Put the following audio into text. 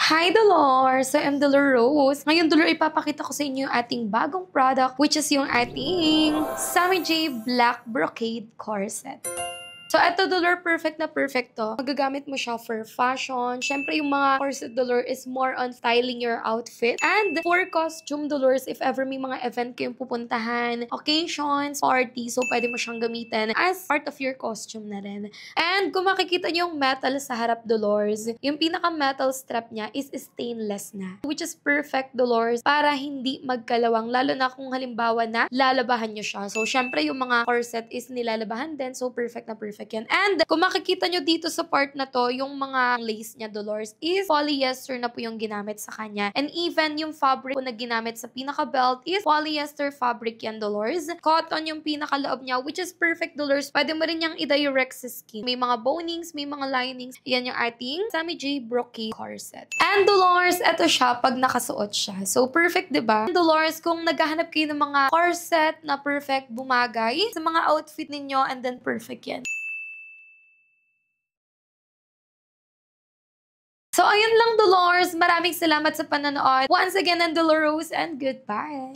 Hi, Dolores! So, I'm Dolores. Ngayon, Dolores, ipapakita ko sa inyo yung ating bagong product, which is yung ating Sammy J Black Brocade Corset. So, eto, Dolor, perfect na perfect to. Magagamit mo siya for fashion. Siyempre, yung mga corset, Dolor, is more on styling your outfit. And for costume, Dolores, if ever may mga event kayong pupuntahan, occasions, party, so pwede mo siyang gamitin as part of your costume na rin. And kung makikita niyo yung metal sa harap, Dolores, yung pinaka-metal strap niya is stainless na. Which is perfect, Dolores, para hindi magkalawang. Lalo na kung halimbawa na lalabahan niyo siya. So, siyempre, yung mga corset is nilalabahan din. So, perfect na perfect yan. And kung makikita nyo dito sa part na to, yung mga lace niya, Dolores, is polyester na po yung ginamit sa kanya. And even yung fabric po na ginamit sa pinaka-belt is polyester fabric yan, Dolores. Cotton yung pinaka-loob niya, which is perfect, Dolores. Pwede mo rin niyang i-direct sa skin. May mga bonings, may mga linings. Yan yung ating Sammy J Brocade Corset. And Dolores, eto siya pag nakasuot siya. So, perfect, diba? And Dolores, kung naghahanap kayo ng mga corset na perfect bumagay sa mga outfit ninyo, and then perfect yan. So, ayun lang, Dolores. Maraming salamat sa panonood. Once again, I'm Dolores, and goodbye!